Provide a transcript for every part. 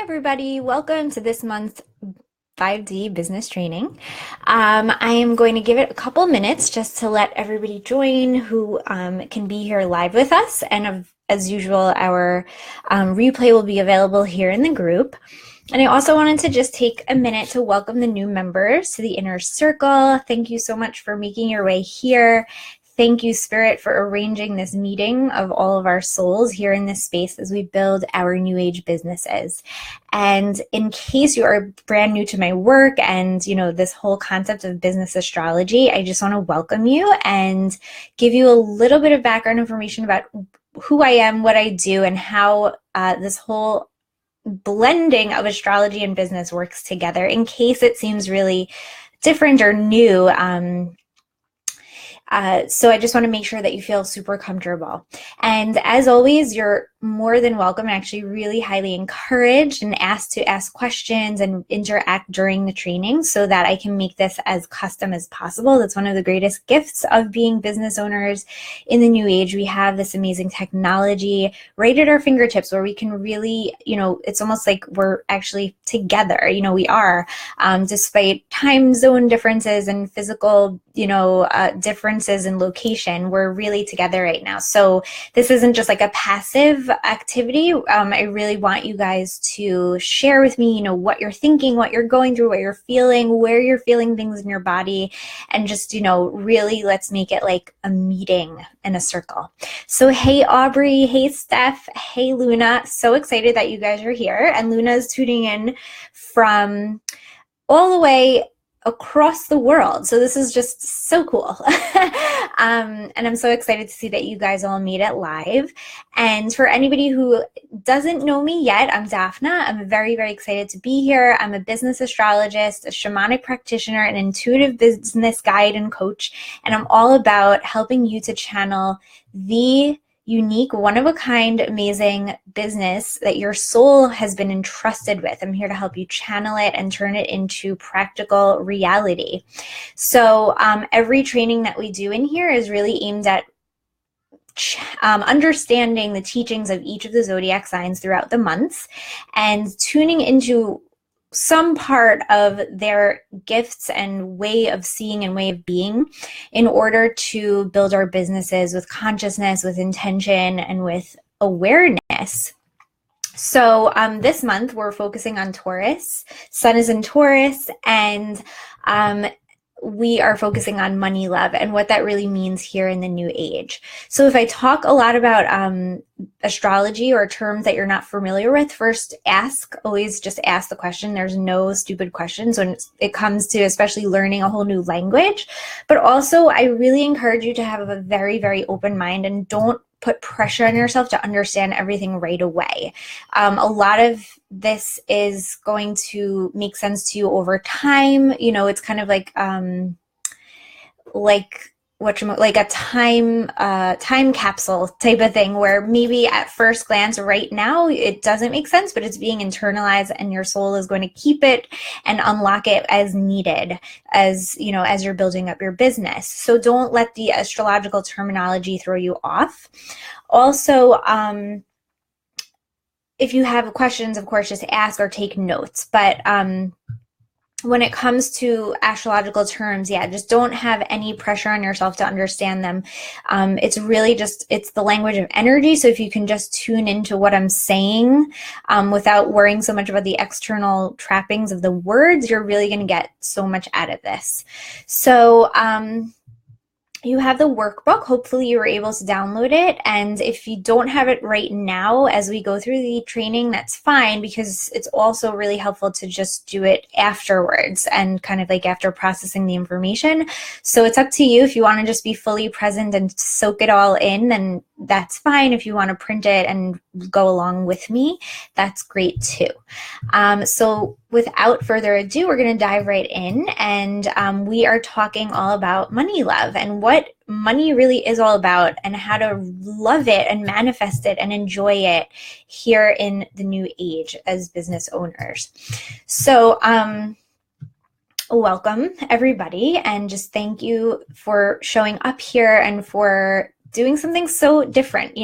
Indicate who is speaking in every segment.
Speaker 1: Everybody, welcome to this month's 5D business training. I am going to give it a couple minutes just to let everybody join who can be here live with us. And as usual, our replay will be available here in the group. And I also wanted to just take a minute to welcome the new members to the inner circle. Thank you so much for making your way here. Thank you, Spirit, for arranging this meeting of all of our souls here in this space as we build our new age businesses. And in case you are brand new to my work and, this whole concept of business astrology, I just want to welcome you and give you a little bit of background information about who I am, what I do, and how this whole blending of astrology and business works together in case it seems really different or new. So I just want to make sure that you feel super comfortable. And as always, you're more than welcome and actually really highly encouraged and asked to ask questions and interact during the training so that I can make this as custom as possible. That's one of the greatest gifts of being business owners in the new age. We have this amazing technology right at our fingertips where we can really, it's almost like we're actually together, we are, despite time zone differences and physical, differences in location, we're really together right now. So this isn't just like a passive activity. I really want you guys to share with me, what you're thinking, what you're going through, what you're feeling, where you're feeling things in your body, and just, really let's make it like a meeting in a circle. So hey, Aubrey, hey, Steph, hey, Luna, so excited that you guys are here. And Luna is tuning in from all the way across the world. So this is just so cool. And I'm so excited to see that you guys all made it live. And for anybody who doesn't know me yet, I'm Daphna. I'm very, very excited to be here. I'm a business astrologist, a shamanic practitioner, an intuitive business guide and coach. And I'm all about helping you to channel the unique, one-of-a-kind, amazing business that your soul has been entrusted with. I'm here to help you channel it and turn it into practical reality. So every training that we do in here is really aimed at understanding the teachings of each of the zodiac signs throughout the months and tuning into some part of their gifts and way of seeing and way of being in order to build our businesses with consciousness, with intention, and with awareness. So this month we're focusing on Taurus. Sun is in Taurus, and we are focusing on money love and what that really means here in the new age. So if I talk a lot about astrology or terms that you're not familiar with, first always just ask the question. There's no stupid questions when it comes to especially learning a whole new language. But also I really encourage you to have a very, very open mind and don't put pressure on yourself to understand everything right away. A lot of this is going to make sense to you over time. It's kind of like a time capsule type of thing where maybe at first glance right now it doesn't make sense, but it's being internalized and your soul is going to keep it and unlock it as needed as you're building up your business. So don't let the astrological terminology throw you off. Also, if you have questions, of course, just ask or take notes. But when it comes to astrological terms, just don't have any pressure on yourself to understand them. It's really it's the language of energy. So if you can just tune into what I'm saying without worrying so much about the external trappings of the words, you're really going to get so much out of this. So you have the workbook. Hopefully you were able to download it. And if you don't have it right now as we go through the training, that's fine, because it's also really helpful to just do it afterwards and kind of like after processing the information. So it's up to you. If you want to just be fully present and soak it all in, then that's fine. If you want to print it and go along with me, that's great too. So without further ado, we're going to dive right in, and we are talking all about money love and what money really is all about and how to love it and manifest it and enjoy it here in the new age as business owners. So welcome everybody, and just thank you for showing up here and for doing something so different.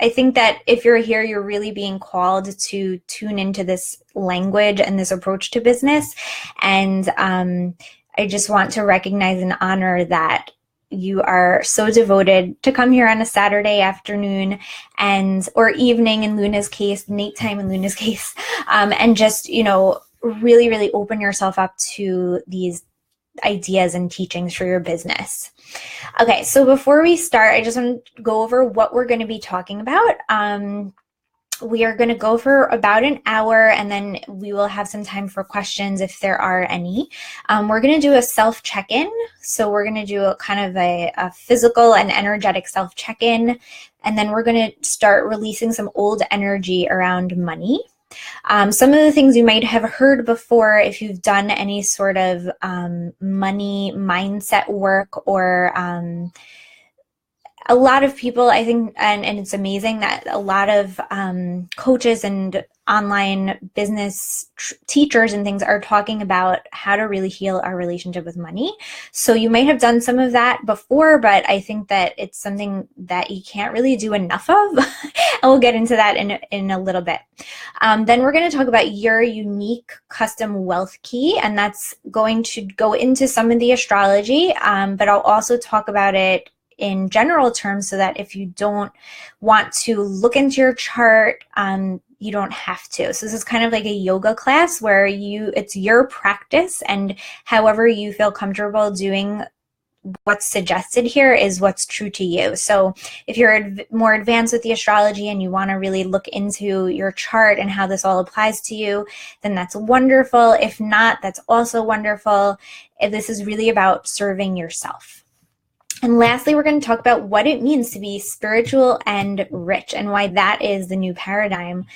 Speaker 1: I think that if you're here, you're really being called to tune into this language and this approach to business. And I just want to recognize and honor that you are so devoted to come here on a Saturday afternoon or evening in Luna's case, nighttime in Luna's case, and just, really, really open yourself up to these ideas and teachings for your business. Okay, so before we start, I just want to go over what we're going to be talking about. We are going to go for about an hour, and then we will have some time for questions if there are any. We're going to do a self check-in. So we're going to do a kind of a physical and energetic self check-in, and then we're going to start releasing some old energy around money. Some of the things you might have heard before if you've done any sort of money mindset work, or a lot of people, I think, and it's amazing that a lot of coaches and online business teachers and things are talking about how to really heal our relationship with money. So you might have done some of that before, but I think that it's something that you can't really do enough of. And we'll get into that in a little bit. Then we're going to talk about your unique custom wealth key, and that's going to go into some of the astrology, but I'll also talk about it in general terms so that if you don't want to look into your chart, you don't have to. So this is kind of like a yoga class where it's your practice, and however you feel comfortable doing what's suggested here is what's true to you. So if you're more advanced with the astrology and you want to really look into your chart and how this all applies to you, then that's wonderful. If not, that's also wonderful. This is really about serving yourself. And lastly, we're going to talk about what it means to be spiritual and rich, and why that is the new paradigm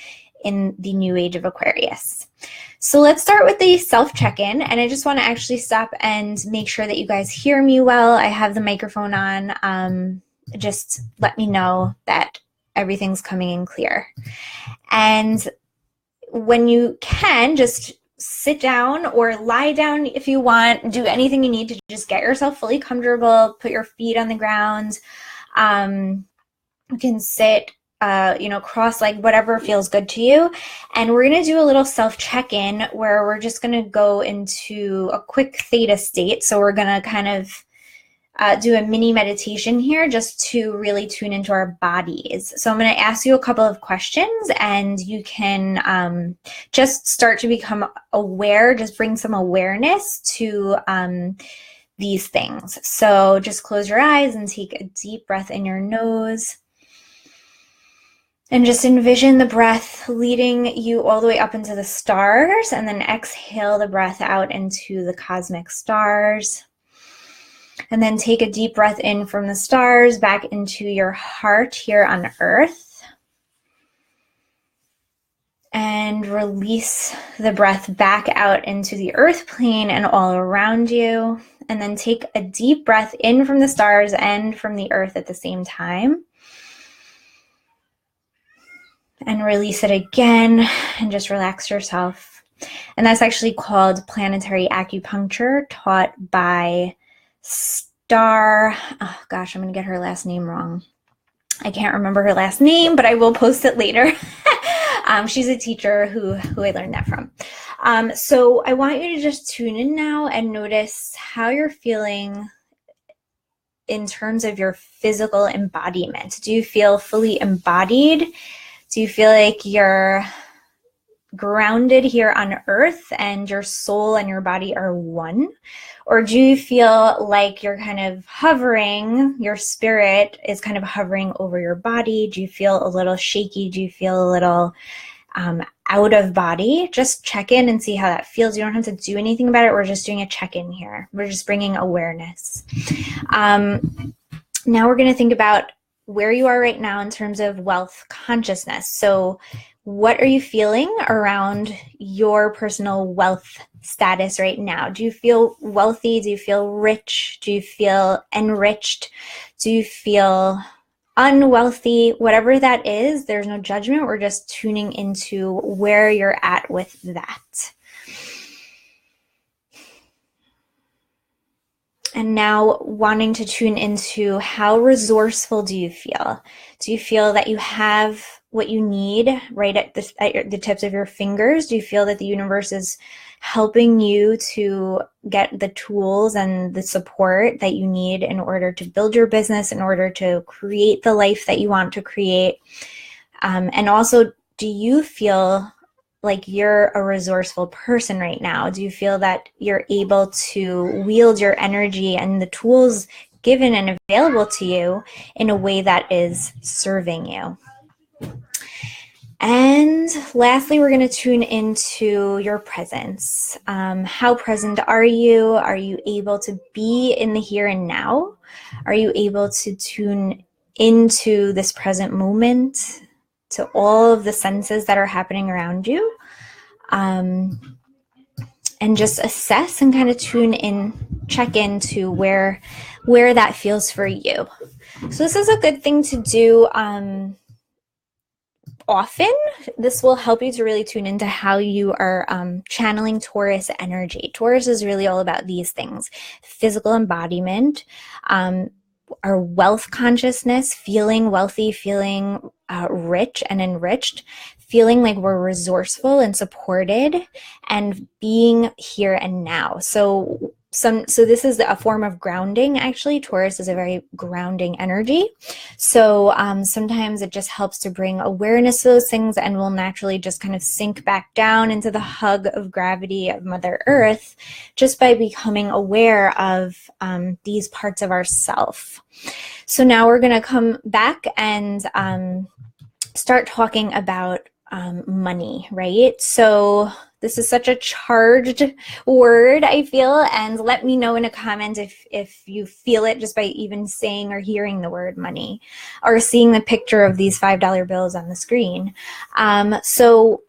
Speaker 1: in the new age of Aquarius. So let's start with the self check-in, and I just want to actually stop and make sure that you guys hear me well. I have the microphone on. Just let me know that everything's coming in clear. And when you can, just sit down or lie down if you want. Do anything you need to just get yourself fully comfortable. Put your feet on the ground. You can sit, cross-legged, whatever feels good to you. And we're going to do a little self-check-in where we're just going to go into a quick theta state. So we're going to kind of do a mini meditation here just to really tune into our bodies. So I'm going to ask you a couple of questions, and you can just start to become aware, just bring some awareness to these things. So just close your eyes and take a deep breath in your nose. And just envision the breath leading you all the way up into the stars, and then exhale the breath out into the cosmic stars. And then take a deep breath in from the stars back into your heart here on Earth. And release the breath back out into the earth plane and all around you. And then take a deep breath in from the stars and from the earth at the same time. And release it again, and just relax yourself. And that's actually called planetary acupuncture, taught by I'm going to get her last name wrong. I can't remember her last name, but I will post it later. She's a teacher who I learned that from. So I want you to just tune in now and notice how you're feeling in terms of your physical embodiment. Do you feel fully embodied? Do you feel like you're grounded here on earth and your soul and your body are one? Or do you feel like you're kind of hovering, your spirit is kind of hovering over your body? Do you feel a little shaky? Do you feel a little out of body? Just check in and see how that feels. You don't have to do anything about it. We're just doing a check-in here. We're just bringing awareness. Now we're going to think about where you are right now in terms of wealth consciousness. So what are you feeling around your personal wealth status right now? Do you feel wealthy? Do you feel rich? Do you feel enriched? Do you feel unwealthy? Whatever that is, there's no judgment. We're just tuning into where you're at with that. And now wanting to tune into how resourceful do you feel? Do you feel that you have what you need right at the tips of your fingers? Do you feel that the universe is helping you to get the tools and the support that you need in order to build your business, in order to create the life that you want to create? And also, do you feel like you're a resourceful person right now? Do you feel that you're able to wield your energy and the tools given and available to you in a way that is serving you? And lastly, we're going to tune into your presence. How present are you? Are you able to be in the here and now? Are you able to tune into this present moment, to all of the senses that are happening around you? And just assess and kind of tune in, check into where that feels for you. So this is a good thing to do often. This will help you to really tune into how you are channeling Taurus energy. Taurus is really all about these things: physical embodiment, our wealth consciousness, feeling wealthy, feeling rich and enriched, feeling like we're resourceful and supported, and being here and now. So this is a form of grounding. Actually, Taurus is a very grounding energy. So sometimes it just helps to bring awareness to those things, and we'll naturally just kind of sink back down into the hug of gravity of Mother Earth just by becoming aware of these parts of ourself. So now we're going to come back and start talking about money, right? So this is such a charged word, I feel, and let me know in a comment if you feel it just by even saying or hearing the word money or seeing the picture of these $5 bills on the screen. So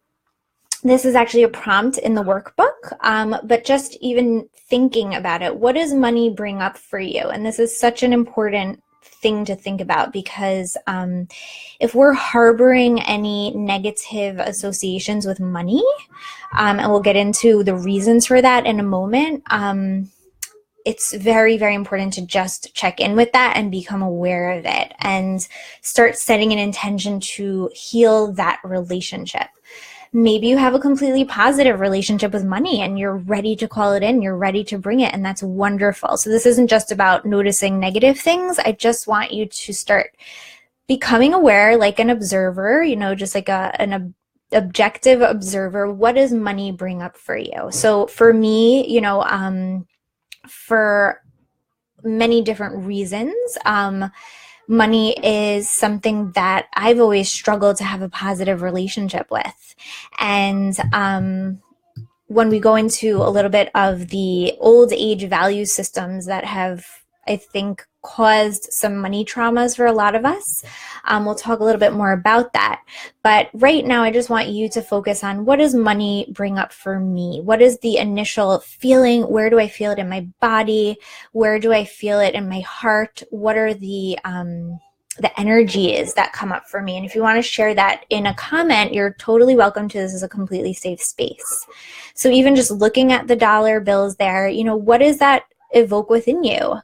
Speaker 1: this is actually a prompt in the workbook, but just even thinking about it, what does money bring up for you? And this is such an important thing to think about, because if we're harboring any negative associations with money, and we'll get into the reasons for that in a moment, it's very, very important to just check in with that and become aware of it and start setting an intention to heal that relationship. Maybe you have a completely positive relationship with money and you're ready to call it in, you're ready to bring it, and that's wonderful. So this isn't just about noticing negative things. I just want you to start becoming aware, like an observer, just like an objective observer. What does money bring up for you? So for me, for many different reasons, money is something that I've always struggled to have a positive relationship with. And when we go into a little bit of the old age value systems that have, I think, caused some money traumas for a lot of us, we'll talk a little bit more about that. But right now, I just want you to focus on, what does money bring up for me? What is the initial feeling? Where do I feel it in my body? Where do I feel it in my heart? What are the energies that come up for me? And if you want to share that in a comment, you're totally welcome to. This is a completely safe space. So even just looking at the dollar bills there, what does that evoke within you?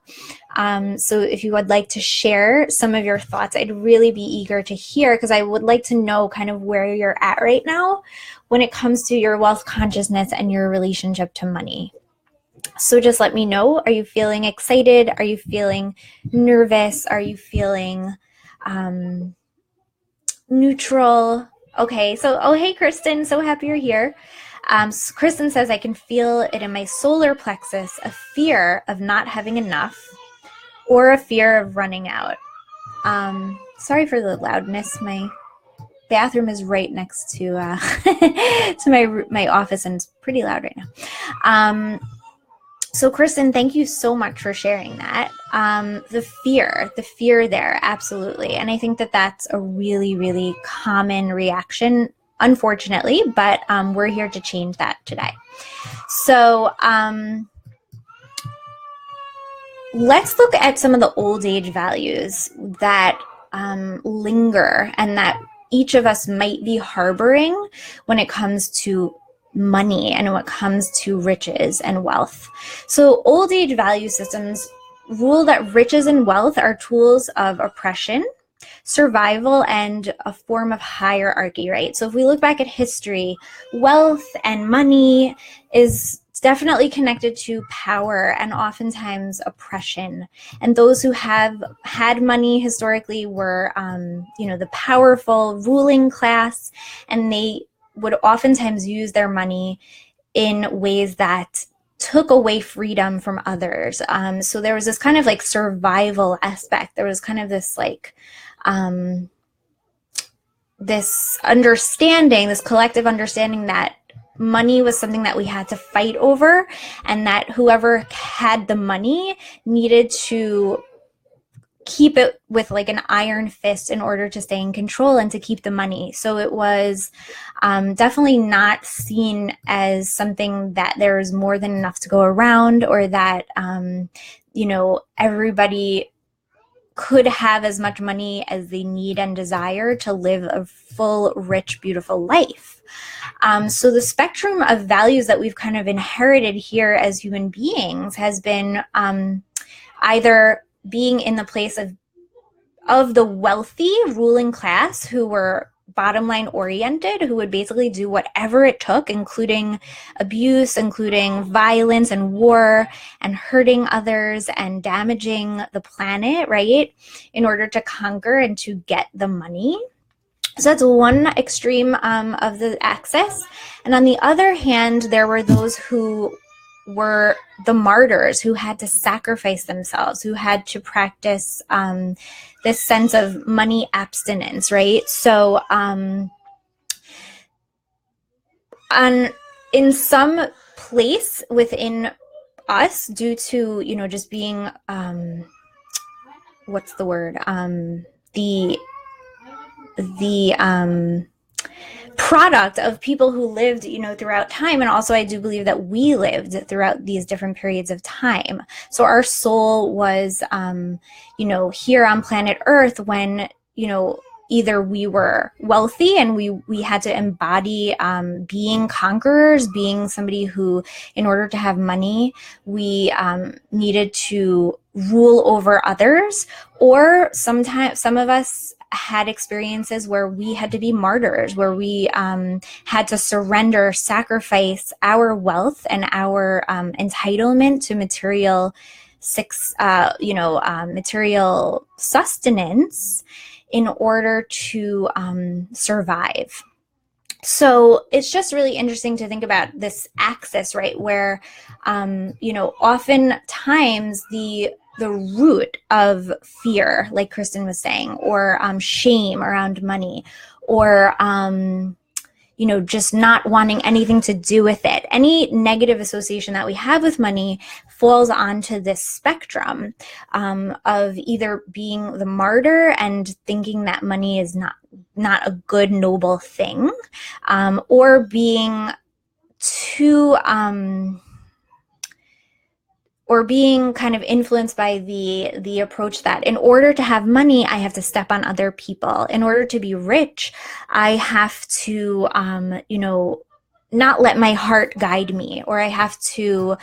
Speaker 1: So if you would like to share some of your thoughts, I'd really be eager to hear, because I would like to know kind of where you're at right now when it comes to your wealth consciousness and your relationship to money. So just let me know. Are you feeling excited? Are you feeling nervous? Are you feeling neutral? Okay, so, hey, Kristen, so happy you're here. Kristen says, I can feel it in my solar plexus, a fear of not having enough or a fear of running out. Sorry for the loudness. My bathroom is right next to to my office, and it's pretty loud right now. So Kristen, thank you so much for sharing that. The fear there, absolutely. And I think that that's a really, really common reaction, unfortunately, but we're here to change that today. So let's look at some of the old age values that linger and that each of us might be harboring when it comes to money and when it comes to riches and wealth. So old age value systems rule that riches and wealth are tools of oppression, survival, and a form of hierarchy, right? So if we look back at history, wealth and money is definitely connected to power and oftentimes oppression. And those who have had money historically were, the powerful ruling class, and they would oftentimes use their money in ways that took away freedom from others. So there was this kind of like survival aspect. There was kind of this like, this understanding, this collective understanding that money was something that we had to fight over, and that whoever had the money needed to keep it with like an iron fist in order to stay in control and to keep the money. So it was definitely not seen as something that there is more than enough to go around, or that, everybody could have as much money as they need and desire to live a full, rich, beautiful life. So the spectrum of values that we've kind of inherited here as human beings has been either being in the place of the wealthy ruling class, who were bottom line oriented, who would basically do whatever it took, including abuse, including violence and war, and hurting others and damaging the planet, right, in order to conquer and to get the money. So that's one extreme of the axis. And on the other hand, there were those who were the martyrs, who had to sacrifice themselves, who had to practice this sense of money abstinence, right? So in some place within us, due to, just being, what's the word? The product of people who lived, throughout time. And also I do believe that we lived throughout these different periods of time. So our soul was, here on planet Earth when, either we were wealthy and we had to embody being conquerors, being somebody who, in order to have money, we needed to rule over others, or sometimes some of us had experiences where we had to be martyrs, where we had to surrender, sacrifice our wealth and our entitlement to material sustenance in order to survive. So it's just really interesting to think about this axis, right, where oftentimes the root of fear, like Kristen was saying, or shame around money, or just not wanting anything to do with it. Any negative association that we have with money falls onto this spectrum of either being the martyr and thinking that money is not a good, noble thing, or being too or being kind of influenced by the approach that in order to have money, I have to step on other people. In order to be rich, I have to, not let my heart guide me, or I have to,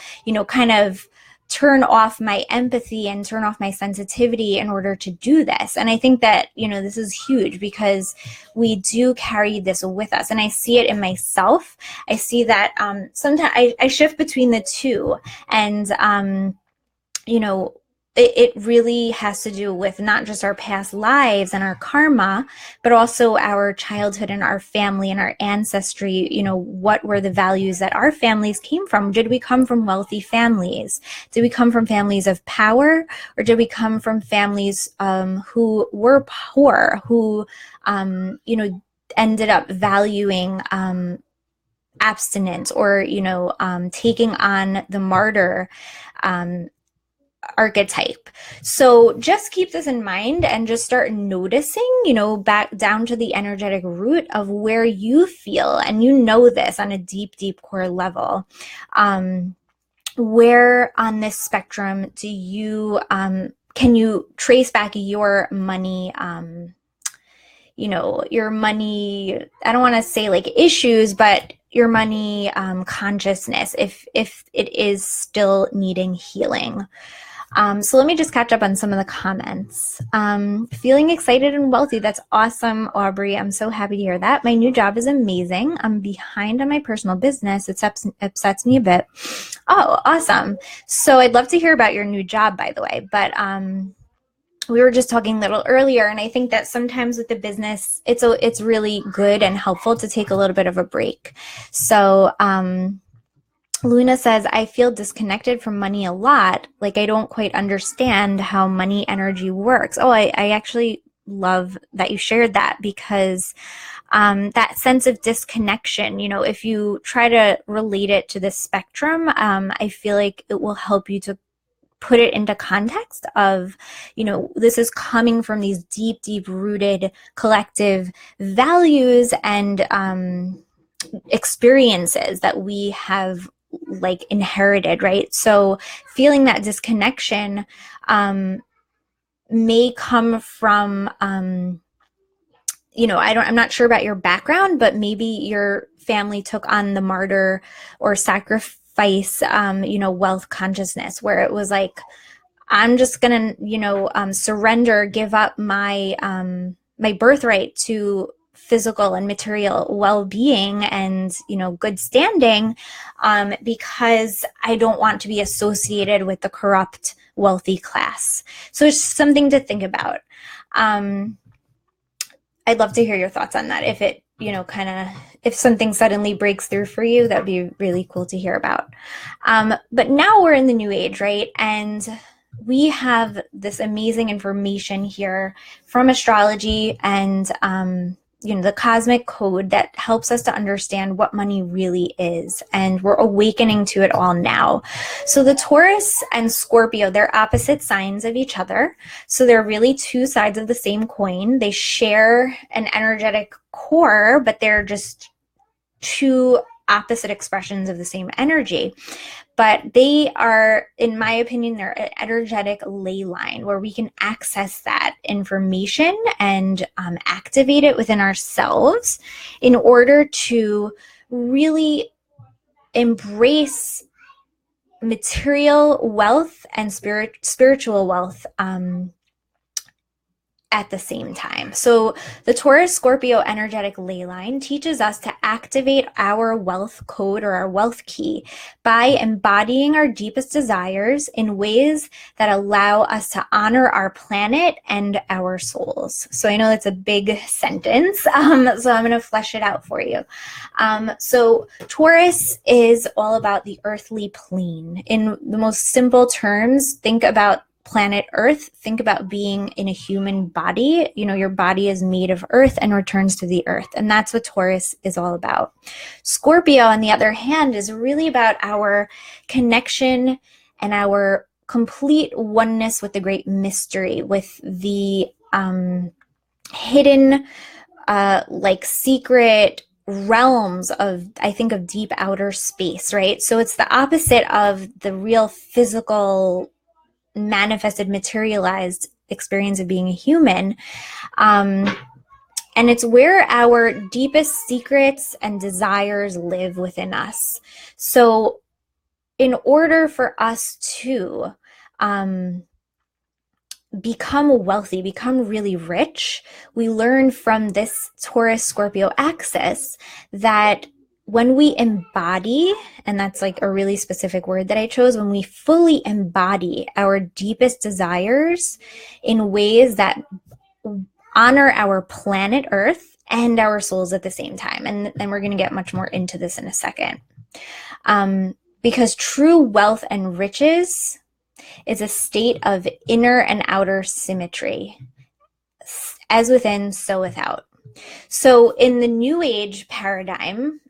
Speaker 1: kind of turn off my empathy and turn off my sensitivity in order to do this. And I think that, this is huge, because we do carry this with us. And I see it in myself. I see that sometimes I shift between the two. And, it really has to do with not just our past lives and our karma, but also our childhood and our family and our ancestry. What were the values that our families came from? Did we come from wealthy families? Did we come from families of power? Or did we come from families who were poor, who, ended up valuing abstinence, or, taking on the martyr archetype? So just keep this in mind and just start noticing, back down to the energetic root of where you feel, and this on a deep, deep core level. Where on this spectrum do you, can you trace back your money, your money, I don't want to say like issues, but your money consciousness, if it is still needing healing. So let me just catch up on some of the comments. Feeling excited and wealthy. That's awesome, Aubrey. I'm so happy to hear that. My new job is amazing. I'm behind on my personal business. It upsets me a bit. Oh, awesome. So I'd love to hear about your new job, by the way. But we were just talking a little earlier, and I think that sometimes with the business, it's really good and helpful to take a little bit of a break. So Luna says, I feel disconnected from money a lot. Like I don't quite understand how money energy works. Oh, I actually love that you shared that, because that sense of disconnection, if you try to relate it to the spectrum, I feel like it will help you to put it into context of, this is coming from these deep, deep rooted collective values and experiences that we have like inherited, right? So feeling that disconnection may come from, I'm not sure about your background, but maybe your family took on the martyr or sacrifice, wealth consciousness, where it was like, I'm just gonna, surrender, give up my my birthright to physical and material well-being and good standing, because I don't want to be associated with the corrupt wealthy class. So it's something to think about. I'd love to hear your thoughts on that. If it, if something suddenly breaks through for you, that'd be really cool to hear about. But now we're in the new age, right? And we have this amazing information here from astrology and, the cosmic code that helps us to understand what money really is. And we're awakening to it all now. So the Taurus and Scorpio, they're opposite signs of each other. So they're really two sides of the same coin. They share an energetic core, but they're just two opposite expressions of the same energy. But they are, in my opinion, they're an energetic ley line where we can access that information and activate it within ourselves in order to really embrace material wealth and spiritual wealth at the same time. So the Taurus Scorpio energetic ley line teaches us to activate our wealth code or our wealth key by embodying our deepest desires in ways that allow us to honor our planet and our souls. So I know that's a big sentence, so I'm going to flesh it out for you. So Taurus is all about the earthly plane. In the most simple terms, think about planet Earth. Think about being in a human body. Your body is made of earth and returns to the earth. And that's what Taurus is all about. Scorpio, on the other hand, is really about our connection and our complete oneness with the great mystery, with the hidden, secret realms of, I think, of deep outer space, right? So it's the opposite of the real physical manifested, materialized experience of being a human. And it's where our deepest secrets and desires live within us. So in order for us to become wealthy, become really rich, we learn from this Taurus Scorpio axis that when we embody, and that's like a really specific word that I chose, when we fully embody our deepest desires in ways that honor our planet Earth and our souls at the same time. And then we're going to get much more into this in a second. Because true wealth and riches is a state of inner and outer symmetry, as within, so without. So in the new age paradigm,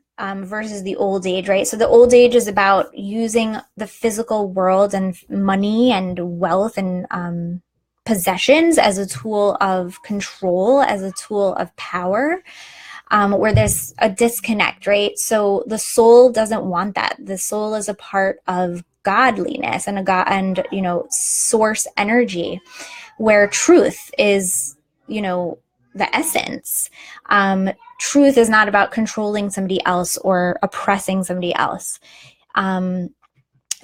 Speaker 1: versus the old age, right? So the old age is about using the physical world and money and wealth and possessions as a tool of control, as a tool of power, where there's a disconnect, right? So the soul doesn't want that. The soul is a part of godliness and source energy, where truth is, the essence. Truth is not about controlling somebody else or oppressing somebody else.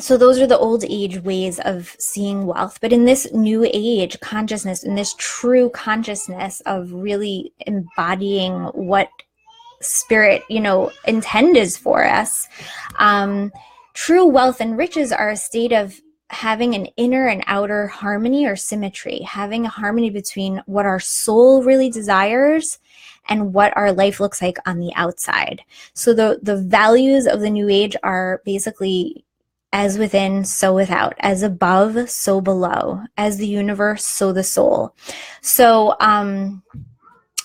Speaker 1: So those are the old age ways of seeing wealth. But in this new age consciousness, in this true consciousness of really embodying what spirit, intended for us, true wealth and riches are a state of having an inner and outer harmony or symmetry, having a harmony between what our soul really desires and what our life looks like on the outside. So the values of the new age are basically as within, so without, as above, so below, as the universe, so the soul. So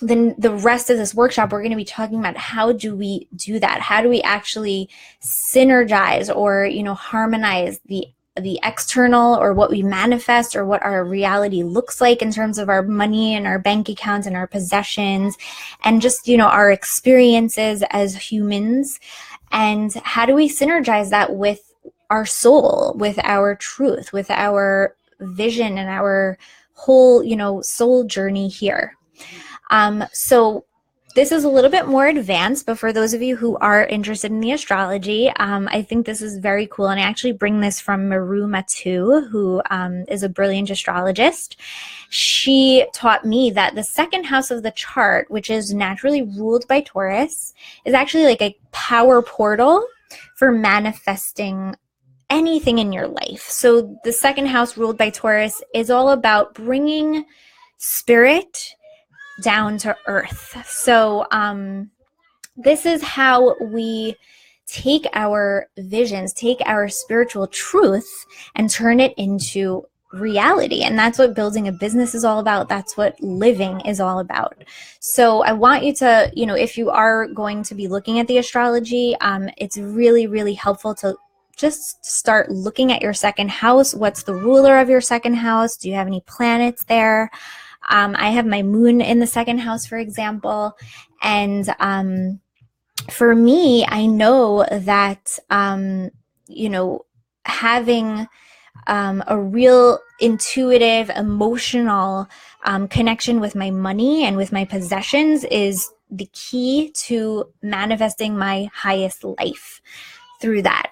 Speaker 1: then the rest of this workshop, we're going to be talking about how do we do that? How do we actually synergize or, harmonize the external, or what we manifest, or what our reality looks like in terms of our money and our bank accounts and our possessions, and just, our experiences as humans. And how do we synergize that with our soul, with our truth, with our vision and our whole, soul journey here. So this is a little bit more advanced, but for those of you who are interested in the astrology, I think this is very cool. And I actually bring this from Maru Matu, who is a brilliant astrologist. She taught me that the second house of the chart, which is naturally ruled by Taurus, is actually like a power portal for manifesting anything in your life. So the second house ruled by Taurus is all about bringing spirit down to earth. So this is how we take our visions, take our spiritual truth, and turn it into reality. And that's what building a business is all about. That's what living is all about. So I want you to, if you are going to be looking at the astrology, it's really, really helpful to just start looking at your second house. What's the ruler of your second house? Do you have any planets there? I have my moon in the second house, for example. And for me, I know that, having a real intuitive, emotional connection with my money and with my possessions is the key to manifesting my highest life through that.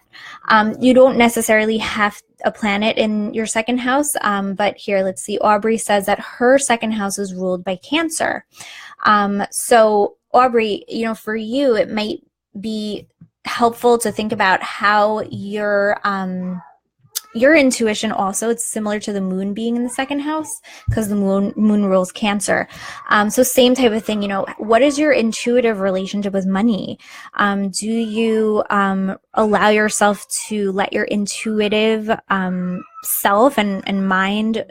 Speaker 1: You don't necessarily have a planet in your second house, but here, let's see. Aubrey says that her second house is ruled by Cancer. So Aubrey, for you, it might be helpful to think about how your intuition also, it's similar to the moon being in the second house because the moon rules Cancer. So same type of thing, what is your intuitive relationship with money? Do you allow yourself to let your intuitive self and mind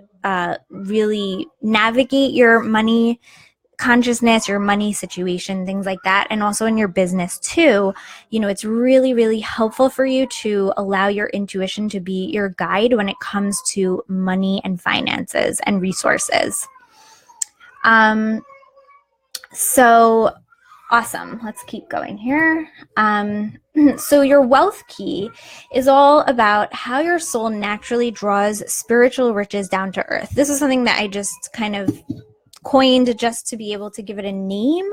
Speaker 1: really navigate your money consciousness, your money situation, things like that, and also in your business too? It's really, really helpful for you to allow your intuition to be your guide when it comes to money and finances and resources. So awesome. Let's keep going here. So your wealth key is all about how your soul naturally draws spiritual riches down to earth. This is something that I just kind of coined just to be able to give it a name.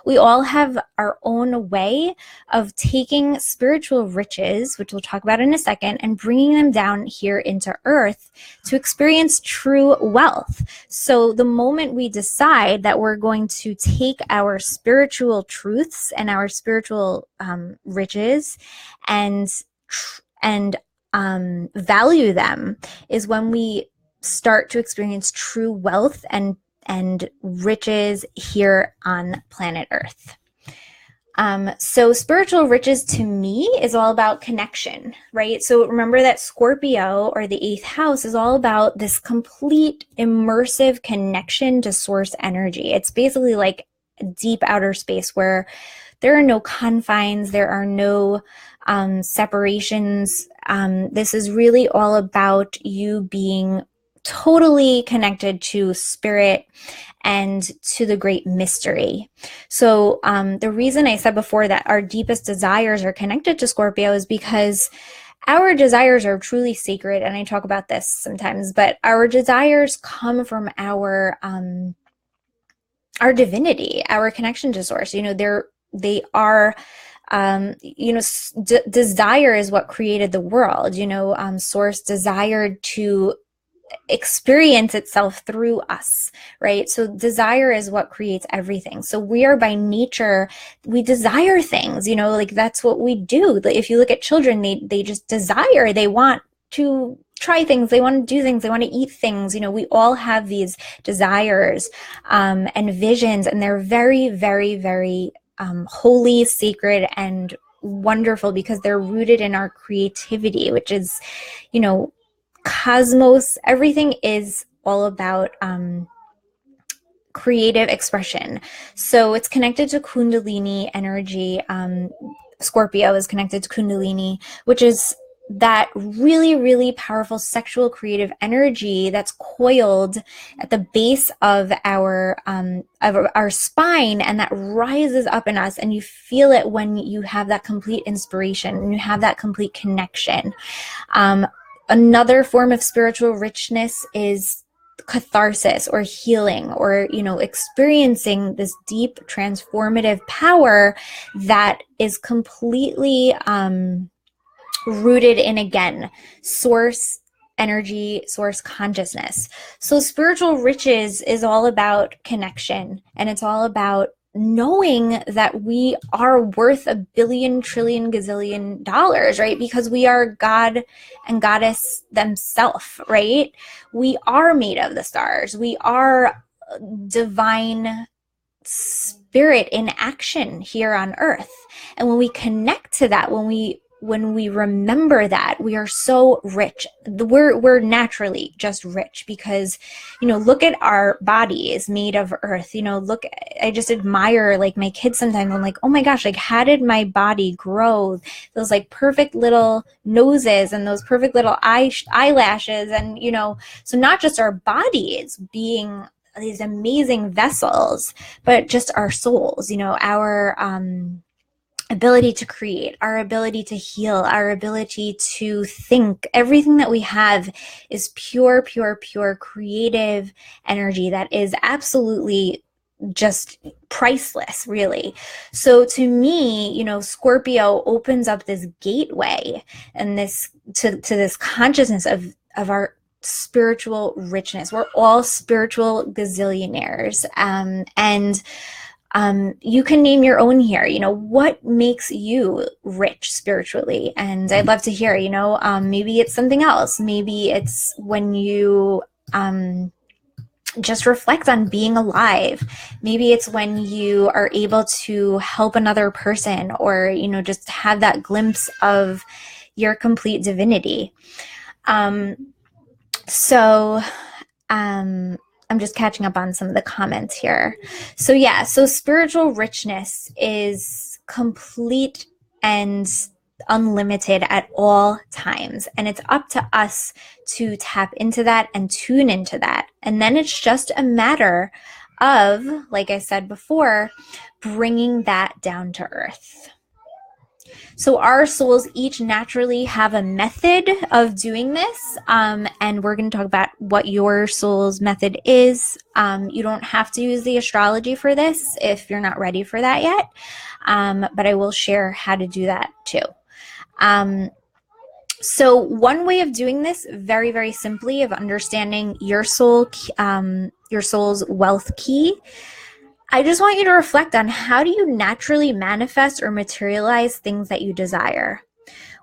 Speaker 1: We all have our own way of taking spiritual riches, which we'll talk about in a second, and bringing them down here into earth to experience true wealth. So the moment we decide that we're going to take our spiritual truths and our spiritual riches and value them is when we start to experience true wealth and riches here on planet Earth. So spiritual riches to me is all about connection, right? So remember that Scorpio, or the 8th house, is all about this complete immersive connection to source energy. It's basically like a deep outer space where there are no confines, there are no separations. This is really all about you being totally connected to spirit and to the great mystery. So the reason I said before that our deepest desires are connected to Scorpio is because our desires are truly sacred, and I talk about this sometimes, but our desires come from our divinity, our connection to source. They are Desire is what created the world. Source desired to experience itself through us, right? So desire is what creates everything. So we are by nature, we desire things, like that's what we do. If you look at children, they just desire, they want to try things, they want to do things, they want to eat things. We all have these desires and visions, and they're very, very, very holy, sacred, and wonderful because they're rooted in our creativity, which is, cosmos. Everything is all about creative expression. So it's connected to Kundalini energy. Scorpio is connected to Kundalini, which is that really, really powerful sexual creative energy that's coiled at the base of our spine, and that rises up in us, and you feel it when you have that complete inspiration and you have that complete connection. Another form of spiritual richness is catharsis or healing, or experiencing this deep transformative power that is completely rooted in, again, source energy, source consciousness. So spiritual riches is all about connection, and it's all about knowing that we are worth $1 billion, trillion, gazillion dollars, right? Because we are God and Goddess themselves, right? We are made of the stars. We are divine spirit in action here on earth. And when we connect to that, when we remember that, we are so rich. We're naturally just rich because, look at our bodies made of earth. I just admire like my kids sometimes. I'm like, oh my gosh, like how did my body grow those like perfect little noses and those perfect little eyelashes? And, so not just our bodies being these amazing vessels, but just our souls, our, ability to create, our ability to heal, our ability to think. Everything that we have is pure, pure, pure creative energy that is absolutely just priceless, really. So to me, Scorpio opens up this gateway and this to this consciousness of our spiritual richness. We're all spiritual gazillionaires, and you can name your own here. What makes you rich spiritually? And I'd love to hear, maybe it's something else. Maybe it's when you just reflect on being alive. Maybe it's when you are able to help another person, or, just have that glimpse of your complete divinity. I'm just catching up on some of the comments here. So yeah, so spiritual richness is complete and unlimited at all times. And it's up to us to tap into that and tune into that. And then it's just a matter of, like I said before, bringing that down to earth. So our souls each naturally have a method of doing this, and we're going to talk about what your soul's method is. You don't have to use the astrology for this if you're not ready for that yet, but I will share how to do that too. So one way of doing this, very, very simply, of understanding your soul's wealth key, I just want you to reflect on, how do you naturally manifest or materialize things that you desire?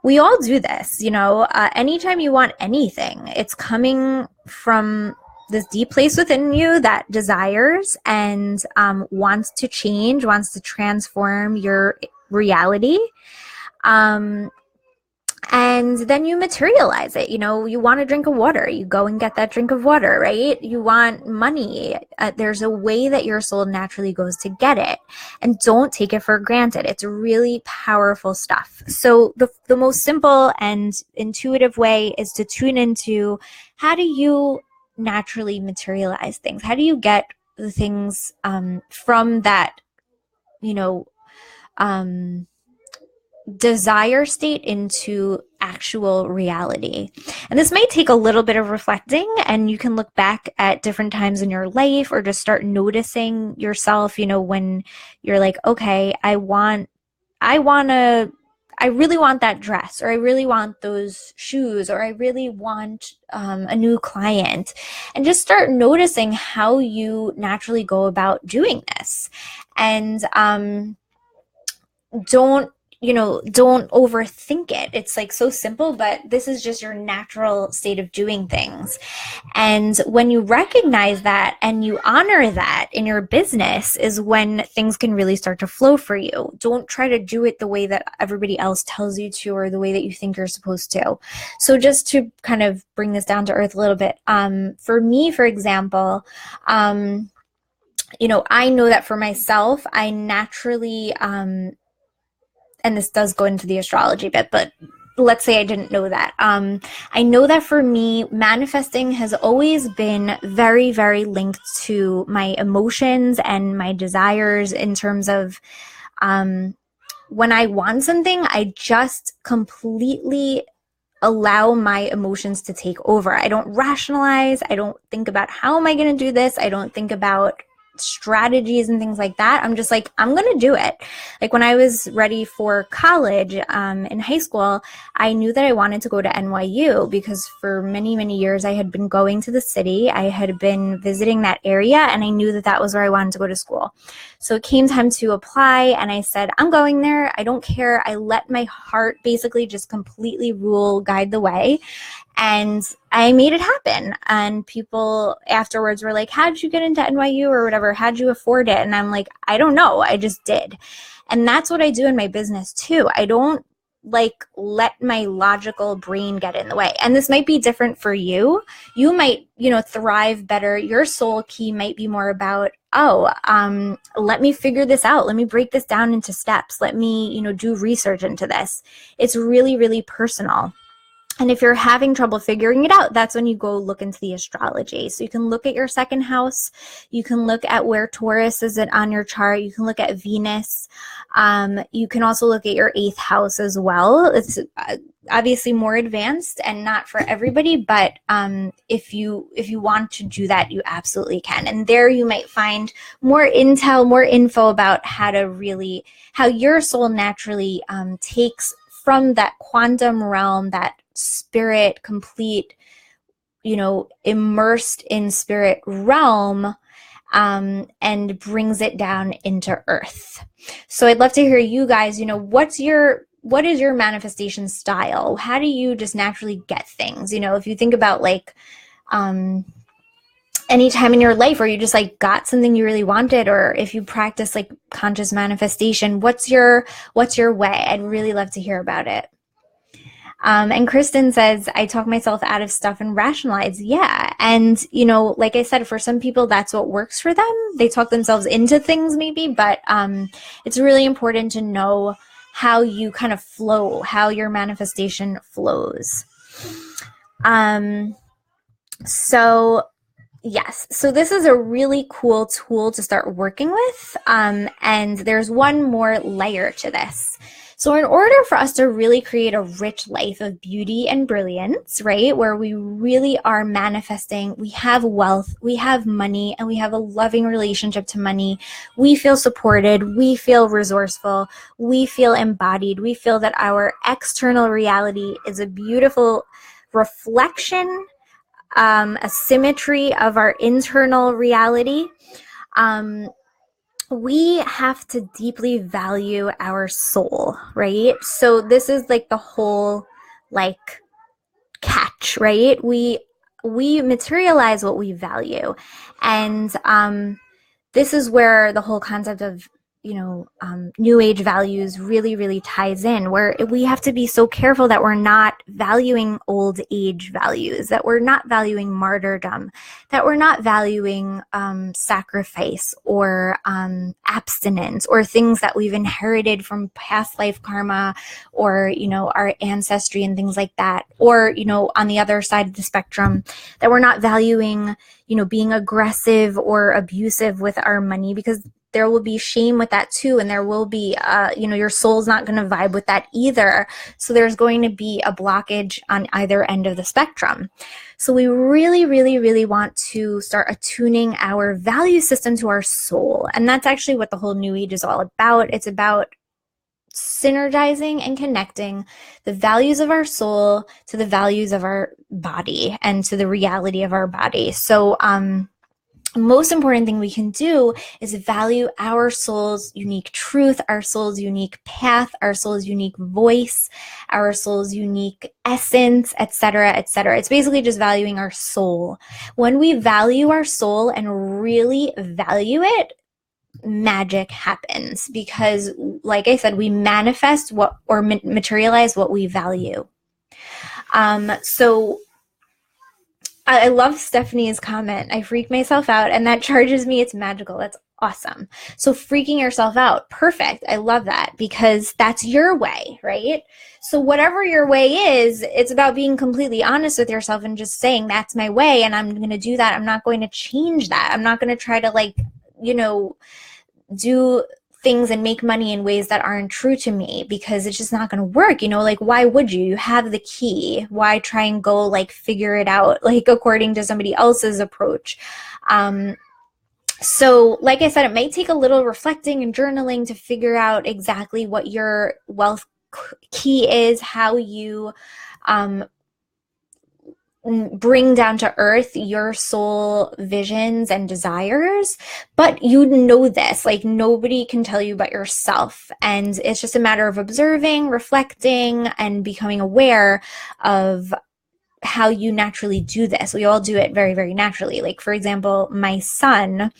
Speaker 1: We all do this, anytime you want anything, it's coming from this deep place within you that desires and wants to change, wants to transform your reality. And then you materialize it. You want a drink of water, you go and get that drink of water, right? You want money. There's a way that your soul naturally goes to get it. And don't take it for granted. It's really powerful stuff. So the most simple and intuitive way is to tune into, how do you naturally materialize things? How do you get the things from that, desire state into actual reality? And this may take a little bit of reflecting, and you can look back at different times in your life, or just start noticing yourself, when you're like, okay, I want I really want that dress, or I really want those shoes, or I really want a new client. And just start noticing how you naturally go about doing this. And don't don't overthink it. It's like so simple, but this is just your natural state of doing things. And when you recognize that and you honor that in your business is when things can really start to flow for you. Don't try to do it the way that everybody else tells you to, or the way that you think you're supposed to. So just to kind of bring this down to earth a little bit, for me, for example, I know that for myself, I naturally, and this does go into the astrology bit, but let's say I didn't know that. I know that for me, manifesting has always been very, very linked to my emotions and my desires in terms of when I want something, I just completely allow my emotions to take over. I don't rationalize. I don't think about how am I going to do this. I don't think about strategies and things like that. I'm just like, I'm going to do it. Like when I was ready for college in high school, I knew that I wanted to go to NYU because for many, many years I had been going to the city. I had been visiting that area and I knew that that was where I wanted to go to school. So it came time to apply and I said, I'm going there. I don't care. I let my heart basically just completely guide the way. And I made it happen. And people afterwards were like, how'd you get into NYU or whatever? How'd you afford it? And I'm like, I don't know. I just did. And that's what I do in my business too. I don't let my logical brain get in the way. And this might be different for you. You might, thrive better. Your soul key might be more about, let me figure this out. Let me break this down into steps. Let me, do research into this. It's really, really personal. And if you're having trouble figuring it out, that's when you go look into the astrology. So you can look at your second house. You can look at where Taurus is on your chart. You can look at Venus. You can also look at your 8th house as well. It's obviously more advanced and not for everybody, but if you want to do that, you absolutely can. And there you might find more intel, more info about how your soul naturally takes from that quantum realm, that spirit, complete, immersed in spirit realm, and brings it down into earth. So I'd love to hear you guys, what is your manifestation style? How do you just naturally get things? If you think about any time in your life where you just got something you really wanted, or if you practice conscious manifestation, what's your way? I'd really love to hear about it. And Kristen says, I talk myself out of stuff and rationalize. Yeah. And, like I said, for some people, that's what works for them. They talk themselves into things maybe, but it's really important to know how you kind of flow, how your manifestation flows. Yes, so this is a really cool tool to start working with, and there's one more layer to this. So in order for us to really create a rich life of beauty and brilliance, right, where we really are manifesting, we have wealth, we have money, and we have a loving relationship to money, we feel supported, we feel resourceful, we feel embodied, we feel that our external reality is a beautiful reflection, a symmetry of our internal reality. We have to deeply value our soul, right? So this is the whole catch, right? We materialize what we value. And this is where the whole concept of new age values really, really ties in, where we have to be so careful that we're not valuing old age values, that we're not valuing martyrdom, that we're not valuing sacrifice or abstinence or things that we've inherited from past life karma or, our ancestry and things like that. Or, on the other side of the spectrum, that we're not valuing, being aggressive or abusive with our money, because there will be shame with that too. And there will be, your soul's not going to vibe with that either. So there's going to be a blockage on either end of the spectrum. So we really, really, really want to start attuning our value system to our soul. And that's actually what the whole New Age is all about. It's about synergizing and connecting the values of our soul to the values of our body and to the reality of our body. So, most important thing we can do is value our soul's unique truth, our soul's unique path, our soul's unique voice, our soul's unique essence, etc., etc. It's basically just valuing our soul. When we value our soul and really value it, magic happens, because like I said, we manifest what, or materialize what we value. So I love Stephanie's comment. I freak myself out and that charges me. It's magical. That's awesome. So freaking yourself out. Perfect. I love that, because that's your way, right? So whatever your way is, it's about being completely honest with yourself and just saying, that's my way and I'm going to do that. I'm not going to change that. I'm not going to try to do things and make money in ways that aren't true to me, because it's just not going to work. Why would you? You have the key. Why try and go figure it out according to somebody else's approach? So like I said, it may take a little reflecting and journaling to figure out exactly what your wealth key is, how you bring down to earth your soul visions and desires. But you know this, nobody can tell you but yourself. And it's just a matter of observing, reflecting, and becoming aware of how you naturally do this. We all do it very, very naturally. For example, my son,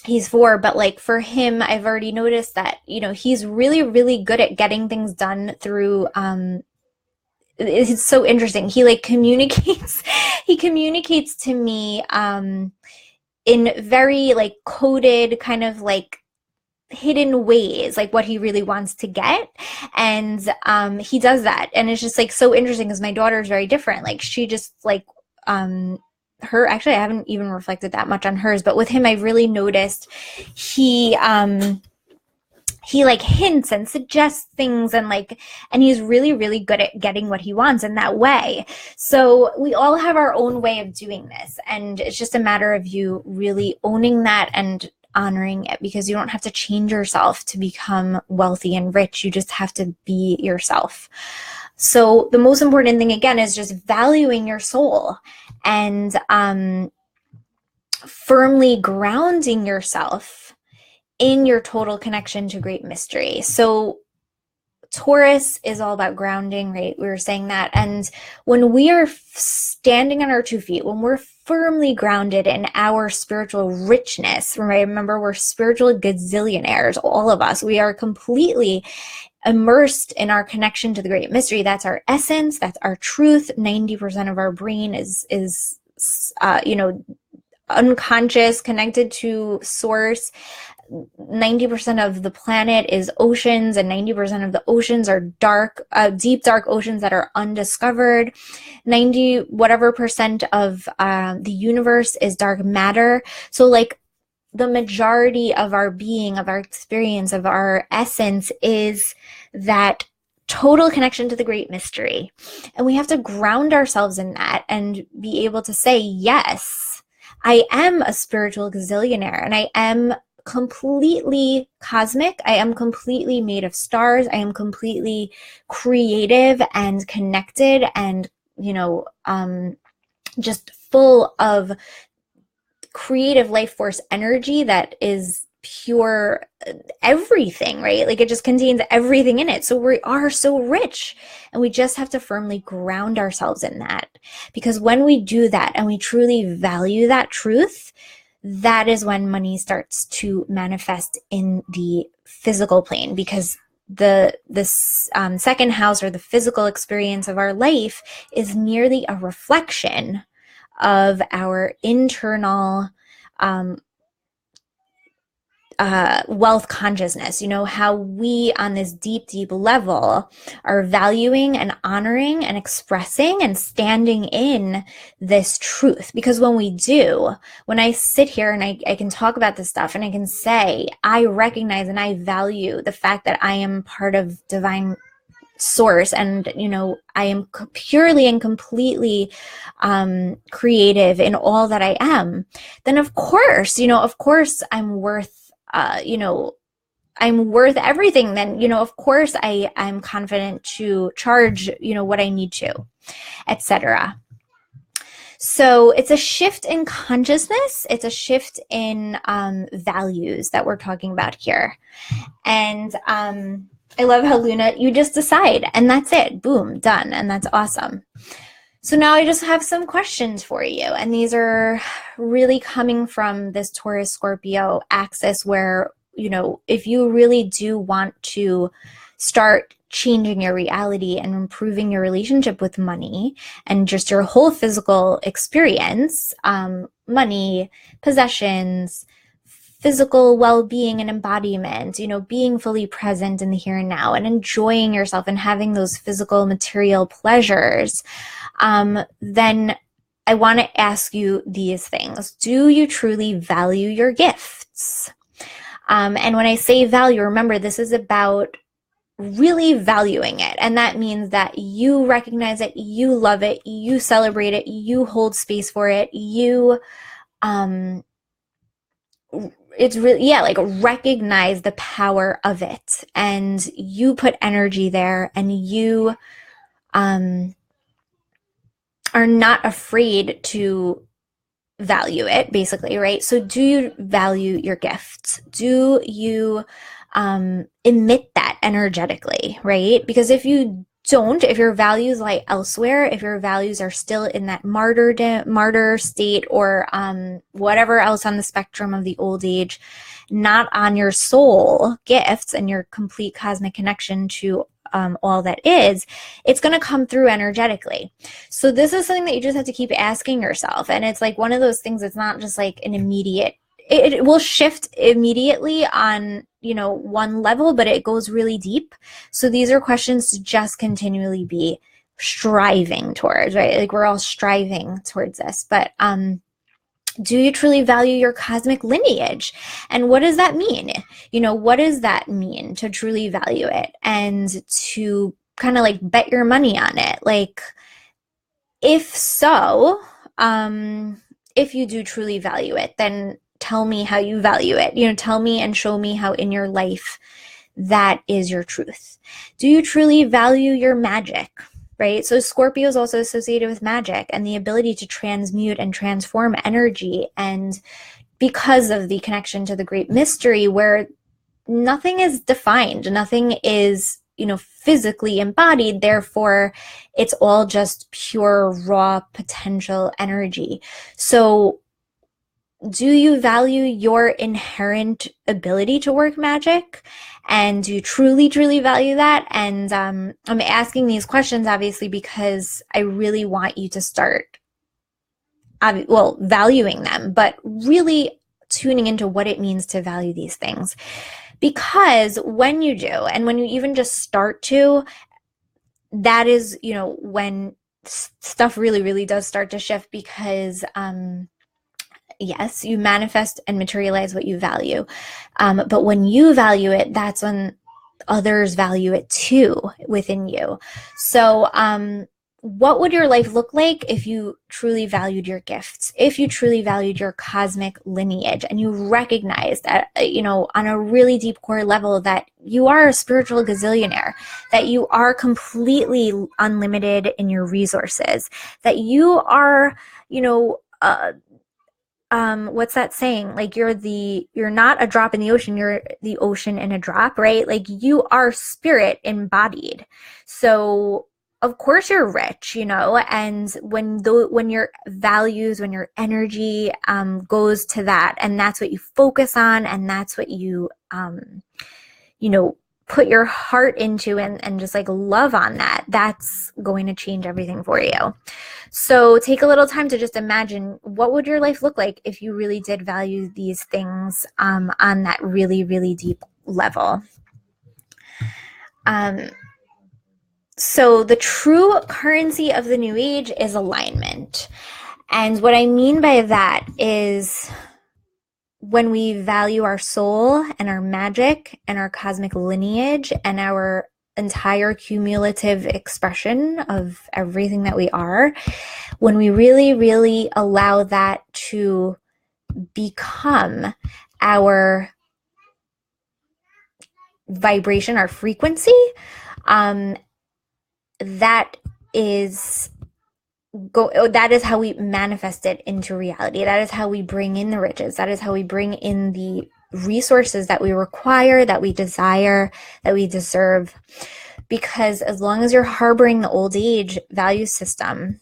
Speaker 1: he's 4, but for him, I've already noticed that, he's really, really good at getting things done through, it's so interesting. He communicates, he communicates to me, in very coded kind of hidden ways, what he really wants to get. And, he does that. And it's just so interesting, because my daughter is very different. She just her, actually, I haven't even reflected that much on hers, but with him, I've really noticed he hints and suggests things, and he's really, really good at getting what he wants in that way. So we all have our own way of doing this, and it's just a matter of you really owning that and honoring it, because you don't have to change yourself to become wealthy and rich. You just have to be yourself. So the most important thing, again, is just valuing your soul and firmly grounding yourself in your total connection to great mystery. So Taurus is all about grounding, right? We were saying that. And when we are standing on our 2 feet, when we're firmly grounded in our spiritual richness, remember, we're spiritual gazillionaires, all of us. We are completely immersed in our connection to the great mystery. That's our essence. That's our truth. 90% of our brain is unconscious, connected to source. 90% of the planet is oceans, and 90% of the oceans are dark, deep, dark oceans that are undiscovered. 90 whatever percent of the universe is dark matter. So the majority of our being, of our experience, of our essence is that total connection to the great mystery. And we have to ground ourselves in that and be able to say, yes, I am a spiritual gazillionaire, and I am completely cosmic. I am completely made of stars. I am completely creative and connected and, just full of creative life force energy that is pure everything, right? It just contains everything in it. So we are so rich, and we just have to firmly ground ourselves in that, because when we do that and we truly value that truth, that is when money starts to manifest in the physical plane, because the second house, or the physical experience of our life, is merely a reflection of our internal wealth consciousness. How we, on this deep, deep level, are valuing and honoring and expressing and standing in this truth. Because when I sit here and I can talk about this stuff, and I can say, I recognize and I value the fact that I am part of divine source, and I am purely and completely creative in all that I am, then of course I'm worth I'm worth everything, then, of course I'm confident to charge, what I need to, etc. So it's a shift in consciousness. It's a shift in values that we're talking about here. And I love how, Luna, you just decide and that's it. Boom, done. And that's awesome. So now I just have some questions for you. And these are really coming from this Taurus Scorpio axis where, if you really do want to start changing your reality and improving your relationship with money and just your whole physical experience, money, possessions, physical well-being and embodiment, being fully present in the here and now and enjoying yourself and having those physical material pleasures, then I want to ask you these things. Do you truly value your gifts? And when I say value, remember, this is about really valuing it. And that means that you recognize it, you love it, you celebrate it, you hold space for it, it's really, like recognize the power of it and you put energy there and you are not afraid to value it, basically, right? So do you value your gifts? Do you emit that energetically, right? Because if you don't, if your values lie elsewhere, if your values are still in that martyr state or whatever else on the spectrum of the old age, not on your soul gifts and your complete cosmic connection to all that is, it's going to come through energetically. So this is something that you just have to keep asking yourself. And it's like one of those things, it's not just like an immediate, it will shift immediately on, one level, but it goes really deep. So these are questions to just continually be striving towards, right? Like we're all striving towards this, but, do you truly value your cosmic lineage? And what does that mean? What does that mean to truly value it and to kind of like bet your money on it? Like, if so, if you do truly value it, then tell me how you value it. Tell me and show me how in your life that is your truth. Do you truly value your magic? Right? So Scorpio is also associated with magic and the ability to transmute and transform energy. And because of the connection to the great mystery where nothing is defined, nothing is, physically embodied, therefore it's all just pure, raw potential energy. So do you value your inherent ability to work magic? And do you truly, truly value that? And I'm asking these questions, obviously, because I really want you to start, valuing them, but really tuning into what it means to value these things. Because when you do, and when you even just start to, that is, when stuff really, really does start to shift because, yes, you manifest and materialize what you value. But when you value it, that's when others value it too within you. So what would your life look like if you truly valued your gifts, if you truly valued your cosmic lineage and you recognize that, on a really deep core level that you are a spiritual gazillionaire, that you are completely unlimited in your resources, that you are, what's that saying? Like you're not a drop in the ocean, you're the ocean in a drop, right? Like you are spirit embodied. So of course you're rich, and when your values, when your energy goes to that, and that's what you focus on, and that's what you put your heart into and just like love on that, that's going to change everything for you. So take a little time to just imagine what would your life look like if you really did value these things on that really, really deep level. So the true currency of the new age is alignment. And what I mean by that is when we value our soul and our magic and our cosmic lineage and our entire cumulative expression of everything that we are, when we really, really allow that to become our vibration, our frequency, um, that is that is how we manifest it into reality. That is how we bring in the riches. That is how we bring in the resources that we require, that we desire, that we deserve. Because as long as you're harboring the old age value system,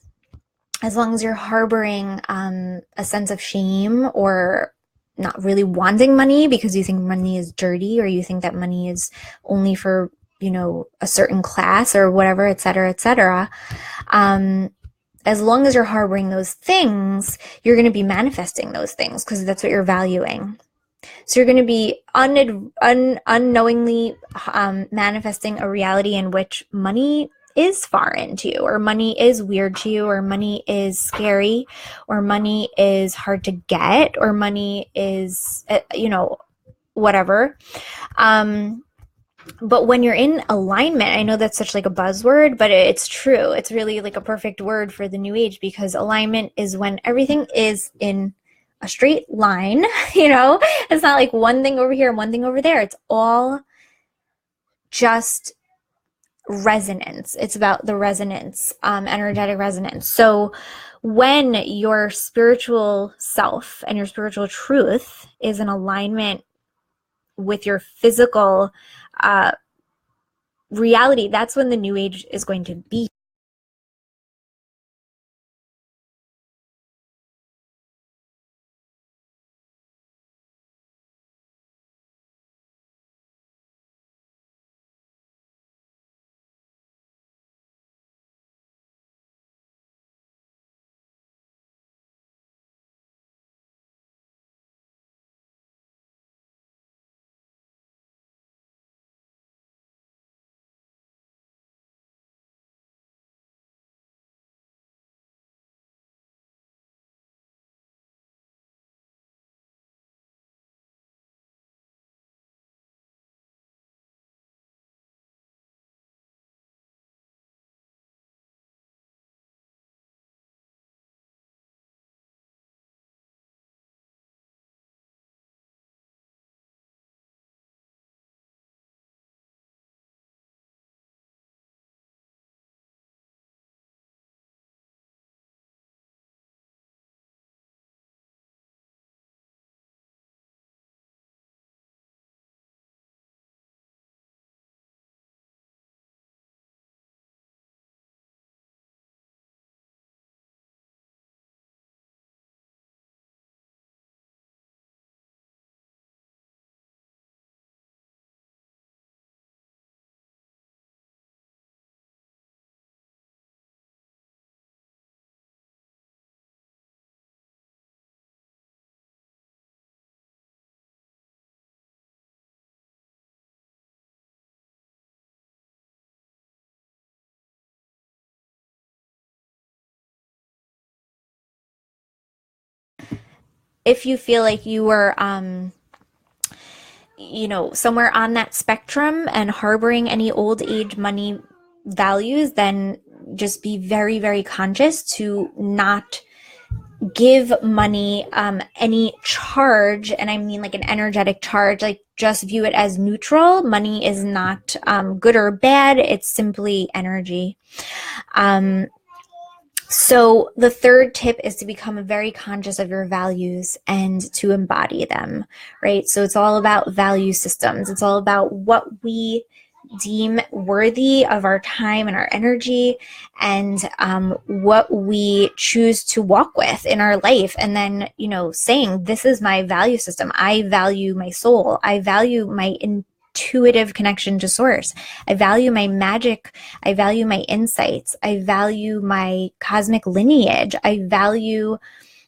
Speaker 1: as long as you're harboring a sense of shame or not really wanting money because you think money is dirty, or you think that money is only for, a certain class or whatever, et cetera, as long as you're harboring those things, you're going to be manifesting those things because that's what you're valuing. So you're going to be unknowingly manifesting a reality in which money is foreign to you, or money is weird to you, or money is scary, or money is hard to get, or money is, whatever. But when you're in alignment, I know that's such like a buzzword, but it's true. It's really like a perfect word for the new age, because alignment is when everything is in a straight line. It's not like one thing over here and one thing over there. It's all just resonance. It's about the resonance, energetic resonance. So when your spiritual self and your spiritual truth is in alignment with your physical reality, that's when the new age is going to be. If you feel like you were somewhere on that spectrum and harboring any old age money values, then just be very, very conscious to not give money any charge. And I mean like an energetic charge. Like, just view it as neutral. Money is not good or bad. It's simply energy. So the third tip is to become very conscious of your values and to embody them, right? So it's all about value systems. It's all about what we deem worthy of our time and our energy, and what we choose to walk with in our life. And then, saying, this is my value system. I value my soul. I value my intuitive connection to source. I value my magic. I value my insights. I value my cosmic lineage. I value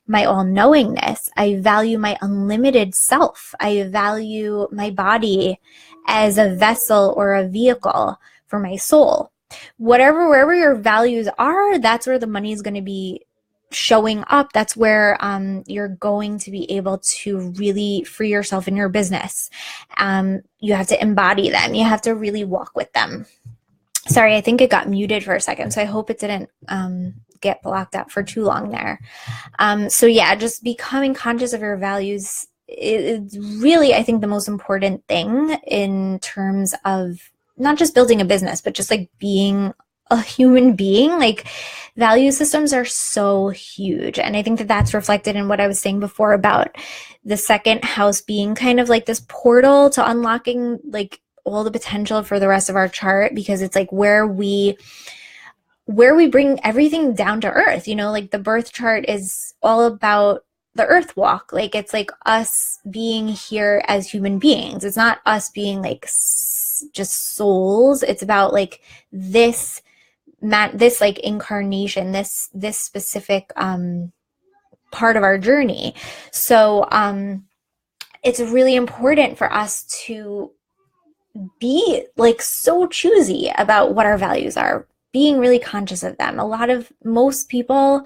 Speaker 1: my all-knowingness. I value my unlimited self. I value my body as a vessel or a vehicle for my soul. Wherever your values are, that's where the money is going to be showing up. That's where you're going to be able to really free yourself in your business. You have to embody them. You have to really walk with them. Sorry, I think it got muted for a second, so I hope it didn't get blocked out for too long there. So yeah, just becoming conscious of your values it's really, I think, the most important thing in terms of not just building a business, but just like being a human being. Like, value systems are so huge. And I think that that's reflected in what I was saying before about the second house being kind of like this portal to unlocking like all the potential for the rest of our chart, because it's like where we bring everything down to earth. Like the birth chart is all about the earth walk. Like, it's like us being here as human beings. It's not us being like just souls. It's about like this like incarnation, this specific part of our journey. So it's really important for us to be like so choosy about what our values are, being really conscious of them. Most people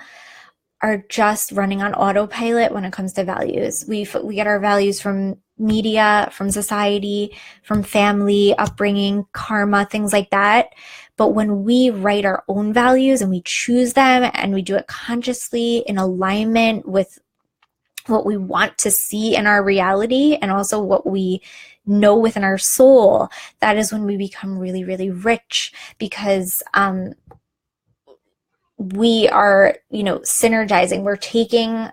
Speaker 1: are just running on autopilot when it comes to values. We get our values from media, from society, from family, upbringing, karma, things like that. But when we write our own values and we choose them and we do it consciously in alignment with what we want to see in our reality and also what we know within our soul, that is when we become really, really rich, because we are, synergizing. We're taking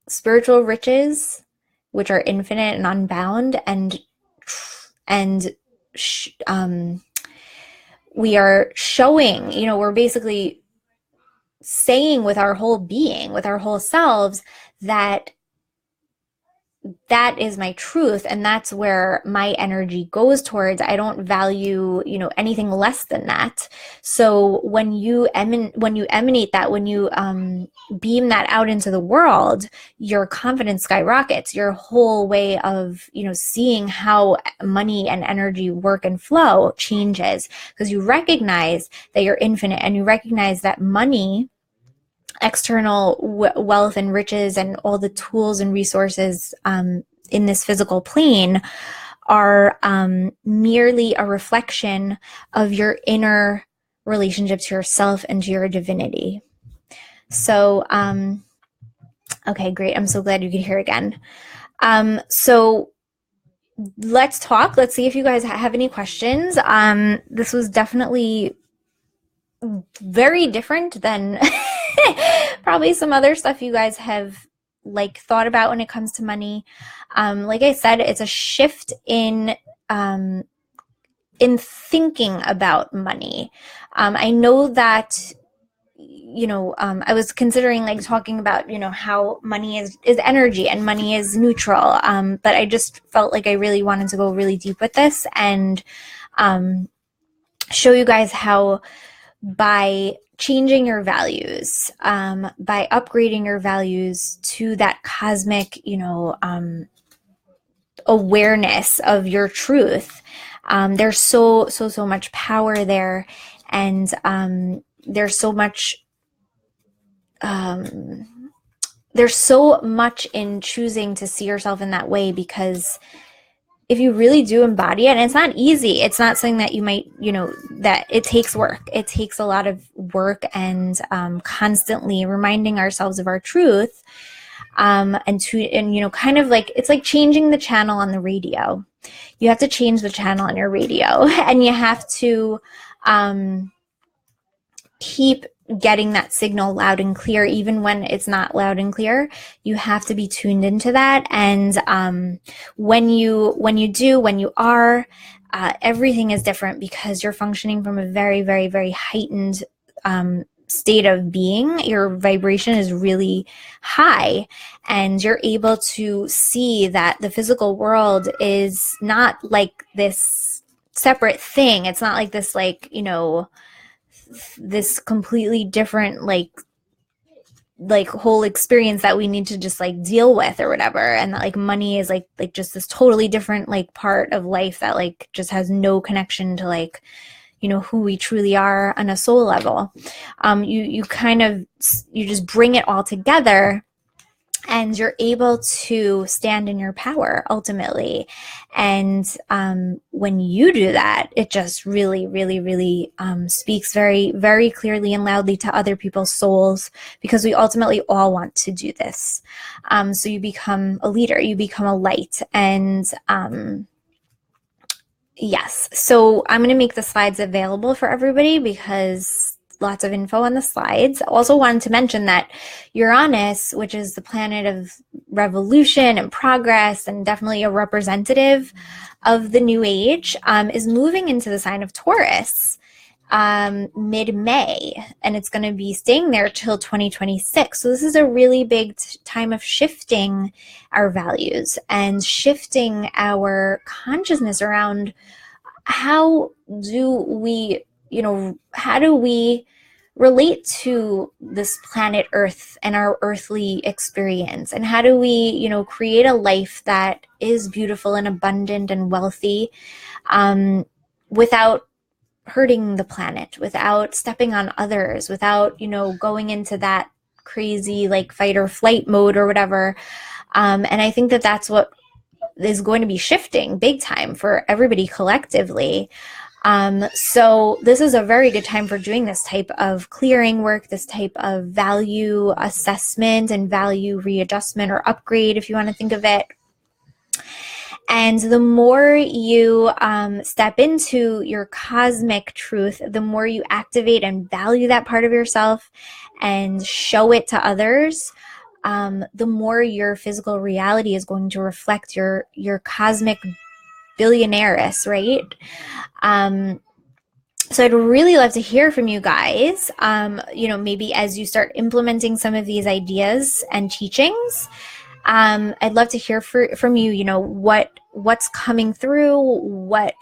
Speaker 1: spiritual riches, which are infinite and unbound, and we are showing, we're basically saying with our whole being, with our whole selves, that is my truth, and that's where my energy goes towards. I don't value, anything less than that. So when you emanate that, when you beam that out into the world, your confidence skyrockets. Your whole way of, seeing how money and energy work and flow changes, because you recognize that you're infinite, and you recognize that money, external wealth and riches, and all the tools and resources in this physical plane are merely a reflection of your inner relationship to yourself and to your divinity. So, okay, great. I'm so glad you could hear again. So let's talk. Let's see if you guys have any questions. This was definitely very different than probably some other stuff you guys have like thought about when it comes to money. Like I said, it's a shift in thinking about money. I know that I was considering like talking about how money is energy and money is neutral, but I just felt like I really wanted to go really deep with this and show you guys how, by changing your values, by upgrading your values to that cosmic, awareness of your truth, there's so much power there, and there's so much in choosing to see yourself in that way, because if you really do embody it, and it's not easy, it's not something that you might, that it takes work. It takes a lot of work, and constantly reminding ourselves of our truth, and kind of like, it's like changing the channel on the radio. You have to change the channel on your radio, and you have to keep getting that signal loud and clear, even when it's not loud and clear. You have to be tuned into that. And when you are, everything is different, because you're functioning from a very, very, very heightened state of being. Your vibration is really high, and you're able to see that the physical world is not like this separate thing. It's not like this, like, this completely different like whole experience that we need to just like deal with or whatever, and that like money is like just this totally different like part of life that like just has no connection to like who we truly are on a soul level. You just bring it all together, and you're able to stand in your power ultimately. And when you do that, it just really, really, really speaks very, very clearly and loudly to other people's souls, because we ultimately all want to do this. So you become a leader, you become a light. And yes, so I'm going to make the slides available for everybody because lots of info on the slides. Also wanted to mention that Uranus, which is the planet of revolution and progress and definitely a representative of the new age, is moving into the sign of Taurus mid-May, and it's going to be staying there till 2026. So this is a really big time of shifting our values and shifting our consciousness around how do we, how do we relate to this planet Earth and our earthly experience, and how do we, create a life that is beautiful and abundant and wealthy, without hurting the planet, without stepping on others, without, going into that crazy like fight or flight mode or whatever. And I think that that's what is going to be shifting big time for everybody collectively. So this is a very good time for doing this type of clearing work, this type of value assessment and value readjustment or upgrade, if you want to think of it. And the more you step into your cosmic truth, the more you activate and value that part of yourself and show it to others, the more your physical reality is going to reflect your cosmic billionaireess, right? So I'd really love to hear from you guys, maybe as you start implementing some of these ideas and teachings. I'd love to hear from you, what's coming through, what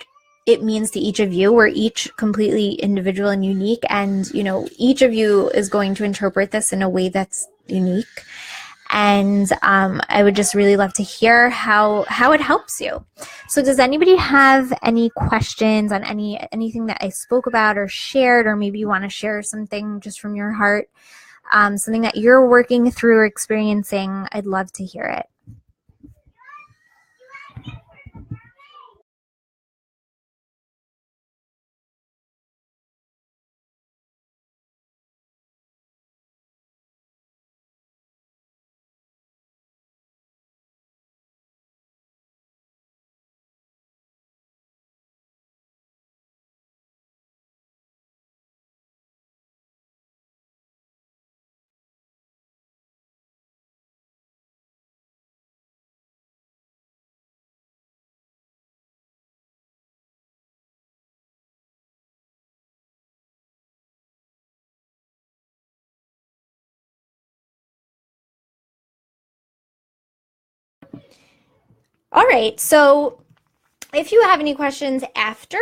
Speaker 1: it means to each of you. We're each completely individual and unique, and, each of you is going to interpret this in a way that's unique. And I would just really love to hear how it helps you. So does anybody have any questions on anything that I spoke about or shared, or maybe you want to share something just from your heart, something that you're working through or experiencing? I'd love to hear it. All right, so if you have any questions after,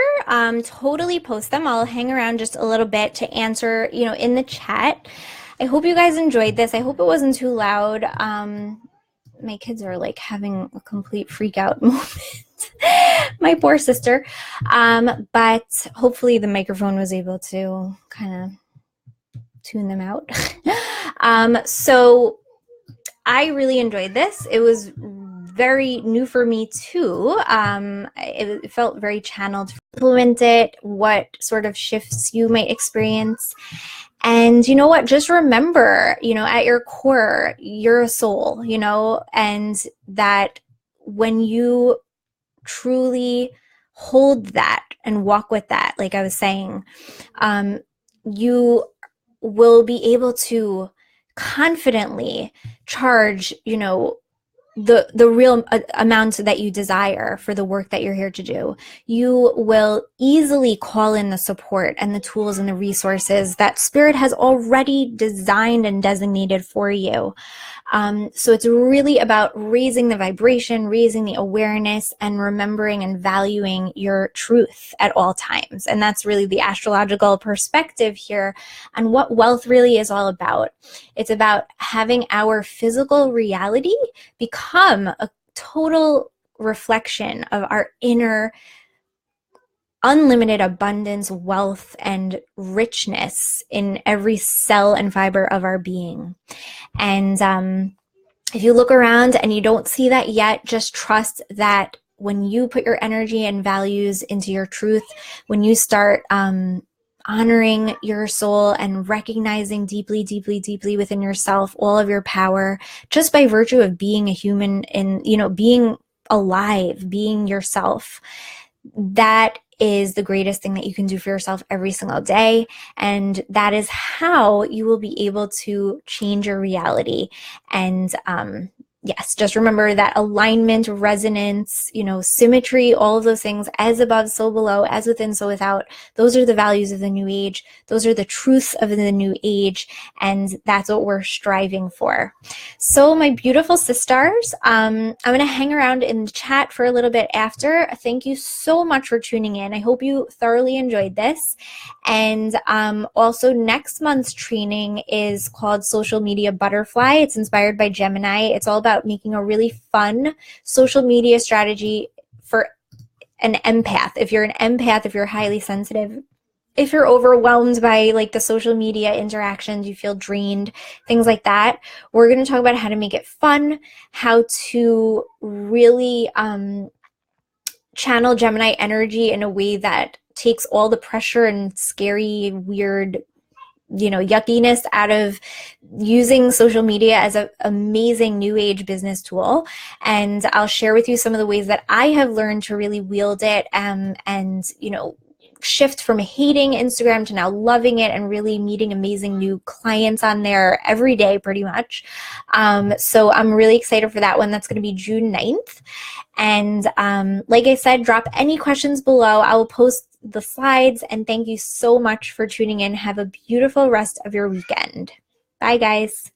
Speaker 1: totally post them. I'll hang around just a little bit to answer, in the chat. I hope you guys enjoyed this. I hope it wasn't too loud. My kids are like having a complete freak out moment. My poor sister. But hopefully the microphone was able to kind of tune them out. So I really enjoyed this. It was very new for me too. It felt very channeled to implement it, what sort of shifts you might experience. And you know what? Just remember, at your core, you're a soul, and that when you truly hold that and walk with that, like I was saying, you will be able to confidently charge, the real amount that you desire for the work that you're here to do. You will easily call in the support and the tools and the resources that Spirit has already designed and designated for you. So it's really about raising the vibration, raising the awareness, and remembering and valuing your truth at all times. And that's really the astrological perspective here on what wealth really is all about. It's about having our physical reality become a total reflection of our inner unlimited abundance, wealth, and richness in every cell and fiber of our being. And If you look around and you don't see that yet, just trust that when you put your energy and values into your truth, when you start honoring your soul and recognizing deeply, deeply, deeply within yourself all of your power, just by virtue of being a human and, being alive, being yourself, that is the greatest thing that you can do for yourself every single day. And that is how you will be able to change your reality. And yes, just remember that alignment, resonance, symmetry, all of those things, as above, so below, as within, so without. Those are the values of the new age. Those are the truths of the new age. And that's what we're striving for. So my beautiful sisters, I'm going to hang around in the chat for a little bit after. Thank you so much for tuning in. I hope you thoroughly enjoyed this. And also next month's training is called Social Media Butterfly. It's inspired by Gemini. It's all about making a really fun social media strategy for an empath. If you're an empath, if you're highly sensitive, if you're overwhelmed by like the social media interactions, you feel drained, things like that, we're going to talk about how to make it fun, how to really channel Gemini energy in a way that takes all the pressure and scary, weird, yuckiness out of using social media as an amazing new age business tool. And I'll share with you some of the ways that I have learned to really wield it and shift from hating Instagram to now loving it and really meeting amazing new clients on there every day pretty much. So I'm really excited for that one. That's going to be June 9th. And like I said, drop any questions below. I will post the slides, and thank you so much for tuning in. Have a beautiful rest of your weekend. Bye, guys.